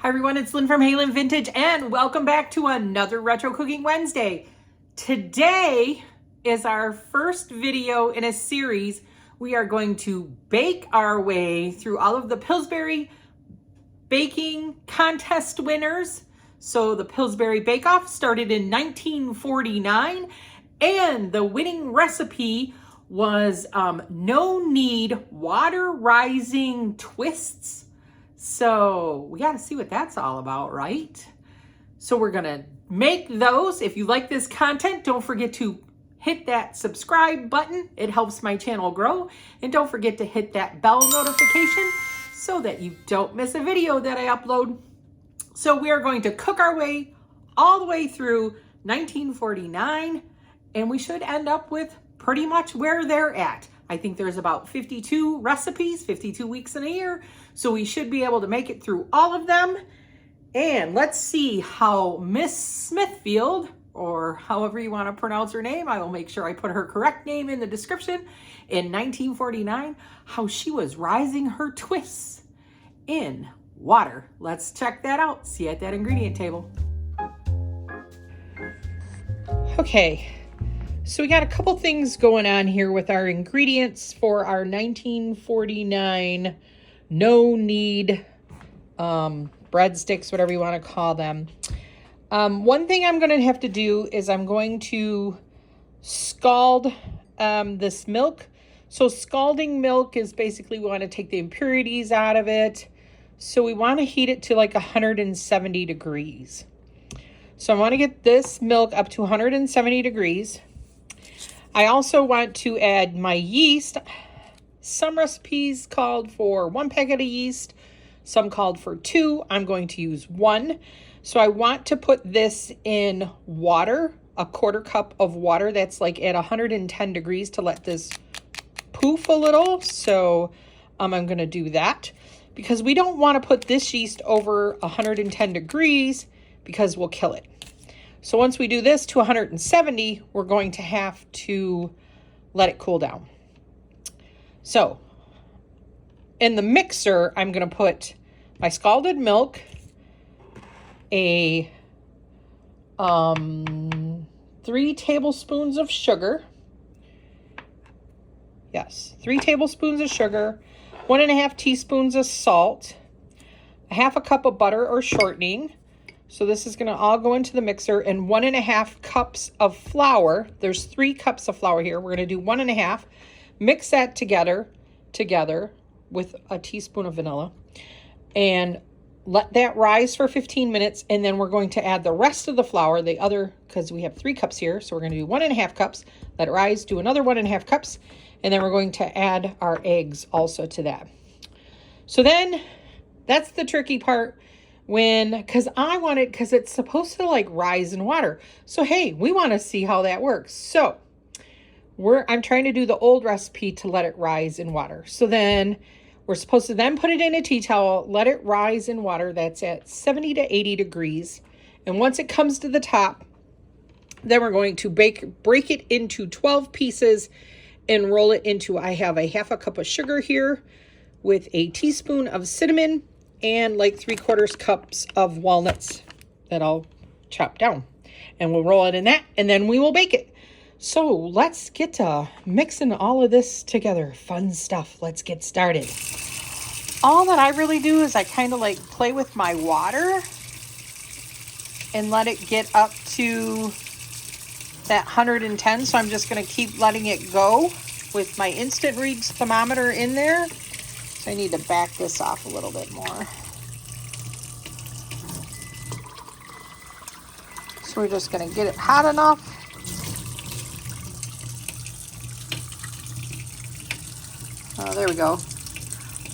Hi everyone, it's Lynn from Lynn Vintage and welcome back to another Retro Cooking Wednesday. Today is our first video in a series. We are going to bake our way through all of the Pillsbury baking contest winners. So the Pillsbury Bake-Off started in 1949 and the winning recipe was no knead water rising twists. So we got to see what that's all about, right? So we're going to make those. If you like this content, don't forget to hit that subscribe button. It helps my channel grow. And don't forget to hit that bell notification so that you don't miss a video that I upload. So we are going to cook our way all the way through 1949, and we should end up with pretty much where they're at. I think there's about 52 recipes, 52 weeks in a year. So we should be able to make it through all of them. And let's see how Miss Smafield, or however you want to pronounce her name, I will make sure I put her correct name in the description, in 1949, how she was rising her twists in water. Let's check that out. See you at that ingredient table. Okay. So we got a couple things going on here with our ingredients for our 1949 no knead breadsticks, whatever you want to call them. One thing I'm going to have to do is I'm going to scald this milk. So scalding milk is basically we want to take the impurities out of it. So we want to heat it to like 170 degrees. So I want to get this milk up to 170 degrees. I also want to add my yeast. Some recipes called for 1 packet of yeast. Some called for 2. I'm going to use 1. So I want to put this in water, a 1/4 cup of water that's like at 110 degrees to let this poof a little. So I'm going to do that because we don't want to put this yeast over 110 degrees because we'll kill it. So once we do this to 170, we're going to have to let it cool down. So in the mixer, I'm going to put my scalded milk, a 3 tablespoons of sugar. Yes, 3 tablespoons of sugar, 1.5 teaspoons of salt, 1/2 cup of butter or shortening. So this is going to all go into the mixer, and 1.5 cups of flour. There's 3 cups of flour here. We're going to do 1.5. Mix that together with a teaspoon of vanilla and let that rise for 15 minutes. And then we're going to add the rest of the flour, because we have 3 cups here. So we're going to do 1.5 cups, let it rise, do another 1.5 cups. And then we're going to add our eggs also to that. So then that's the tricky part. Because it's supposed to like rise in water. So, hey, we want to see how that works. So I'm trying to do the old recipe to let it rise in water. So then we're supposed to then put it in a tea towel, let it rise in water that's at 70 to 80 degrees. And once it comes to the top, then we're going to break it into 12 pieces and roll it into, I have a 1/2 cup of sugar here with a teaspoon of cinnamon and like 3/4 cups of walnuts that I'll chop down. And we'll roll it in that, and then we will bake it. So let's get to mixing all of this together. Fun stuff. Let's get started. All that I really do is I kind of like play with my water and let it get up to that 110. So I'm just going to keep letting it go with my instant read thermometer in there. So I need to back this off a little bit more. So we're just going to get it hot enough. Oh, there we go.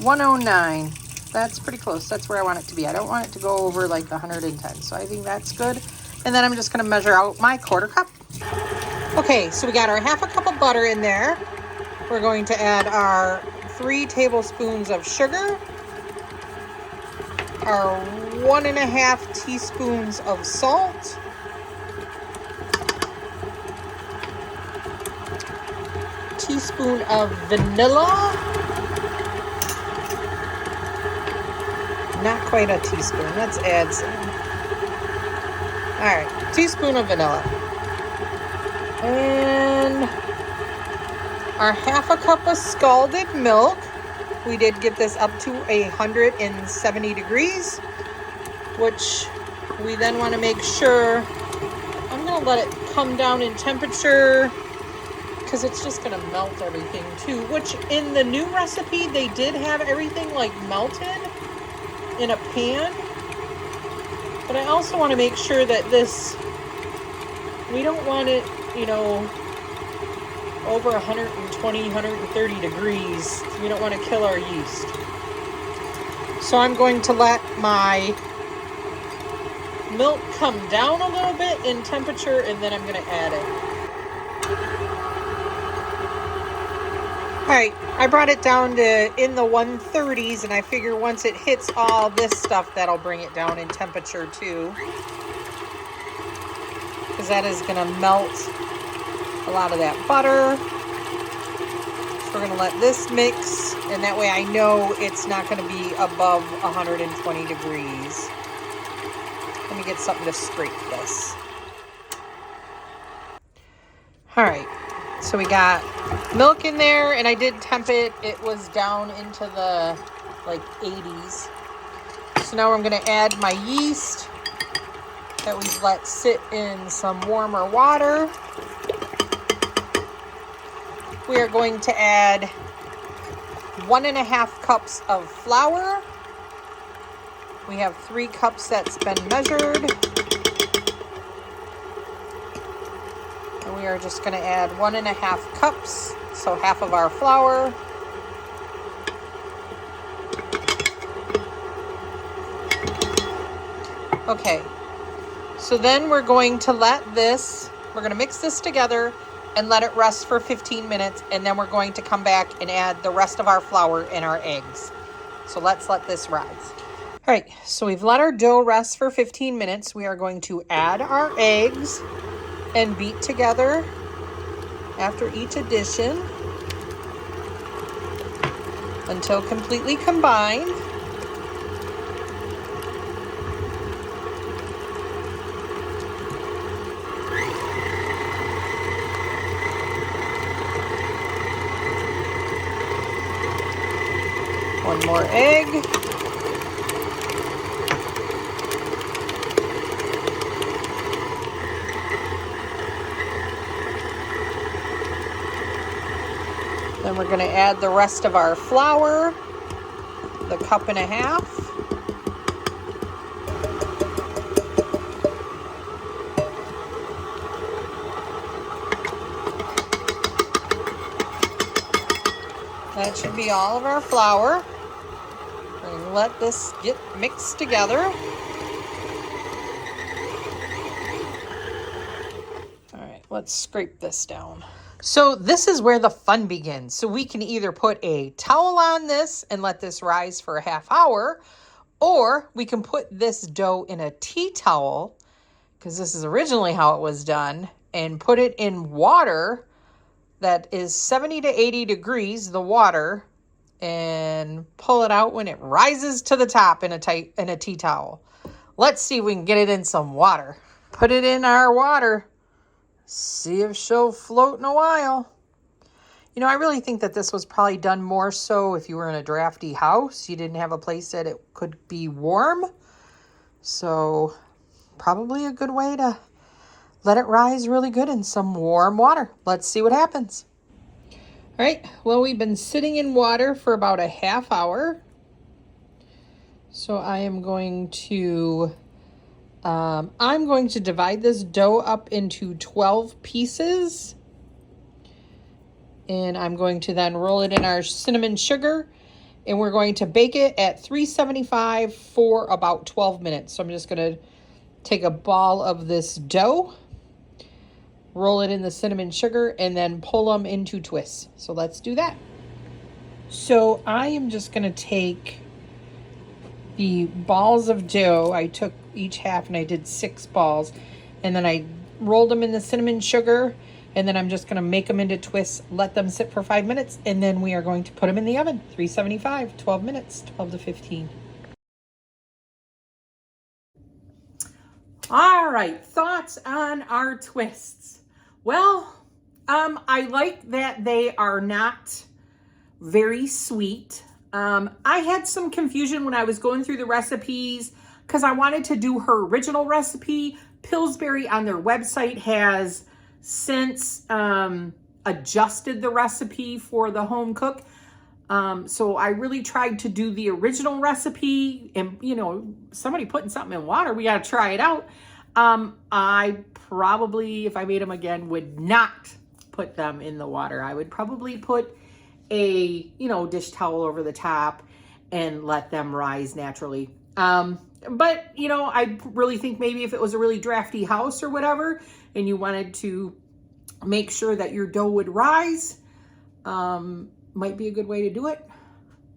109. That's pretty close. That's where I want it to be. I don't want it to go over like 110. So I think that's good. And then I'm just going to measure out my 1/4 cup. Okay, so we got our 1/2 cup of butter in there. We're going to add our 3 tablespoons of sugar, our 1.5 teaspoons of salt, teaspoon of vanilla, not quite a teaspoon. Let's add some. All right, teaspoon of vanilla. And our half a cup of scalded milk. We did get this up to 170 degrees, which we then want to make sure, I'm going to let it come down in temperature because it's just going to melt everything too, which in the new recipe, they did have everything like melted in a pan. But I also want to make sure that this, we don't want it, you know, over 120, 130 degrees. We don't want to kill our yeast. So I'm going to let my milk come down a little bit in temperature, and then I'm going to add it. All right, I brought it down to in the 130s, and I figure once it hits all this stuff, that'll bring it down in temperature too, because that is going to melt a lot of that butter. So we're going to let this mix, and that way I know it's not going to be above 120 degrees. Let me get something to scrape this. All right, so we got milk in there, and I did temp it. It was down into the like 80s. So now I'm going to add my yeast that we've let sit in some warmer water. We are going to add 1.5 cups of flour. We have 3 cups that's been measured. And we are just going to add 1.5 cups, so half of our flour. Okay, so then we're going to we're going to mix this together and let it rest for 15 minutes, and then we're going to come back and add the rest of our flour and our eggs. So let's let this rise. All right, so we've let our dough rest for 15 minutes. We are going to add our eggs and beat together after each addition until completely combined. One more egg. Then we're going to add the rest of our flour, the 1.5 cups. That should be all of our flour. We're going to let this get mixed together. All right, let's scrape this down. So this is where the fun begins. So we can either put a towel on this and let this rise for a half hour, or we can put this dough in a tea towel, because this is originally how it was done, and put it in water that is 70 to 80 degrees, the water, and pull it out when it rises to the top in a tea towel. Let's see if we can get it in some water. Put it in our water. See if she'll float in a while. You know, I really think that this was probably done more so if you were in a drafty house. You didn't have a place that it could be warm. So probably a good way to let it rise really good in some warm water. Let's see what happens. All right, well, we've been sitting in water for about a half hour. So I am going to divide this dough up into 12 pieces. And I'm going to then roll it in our cinnamon sugar. And we're going to bake it at 375 for about 12 minutes. So I'm just going to take a ball of this dough, roll it in the cinnamon sugar, and then pull them into twists. So let's do that. So I am just going to take the balls of dough. I took each half and I did 6 balls, and then I rolled them in the cinnamon sugar, and then I'm just going to make them into twists, let them sit for 5 minutes, and then we are going to put them in the oven, 375, 12 minutes, 12 to 15. All right, thoughts on our twists. Well, I like that they are not very sweet. I had some confusion when I was going through the recipes because I wanted to do her original recipe. Pillsbury on their website has since adjusted the recipe for the home cook. So I really tried to do the original recipe, and you know, somebody putting something in water, we got to try it out. I probably, if I made them again, would not put them in the water. I would probably put a, you know, dish towel over the top and let them rise naturally. But you know, I really think maybe if it was a really drafty house or whatever, and you wanted to make sure that your dough would rise, might be a good way to do it.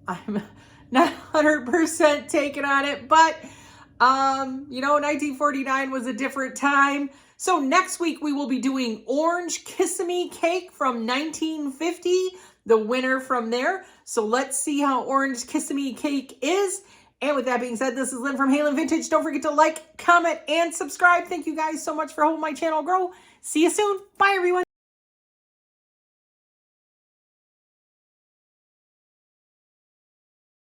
I'm not 100% taken on it, but you know, 1949 was a different time. So next week we will be doing orange Kissimmee cake from 1950, the winner from there. So let's see how orange Kissimmee cake is. And with that being said, this is Lynn from Halen Vintage. Don't forget to like, comment, and subscribe. Thank you guys so much for helping my channel grow. See you soon. Bye, everyone.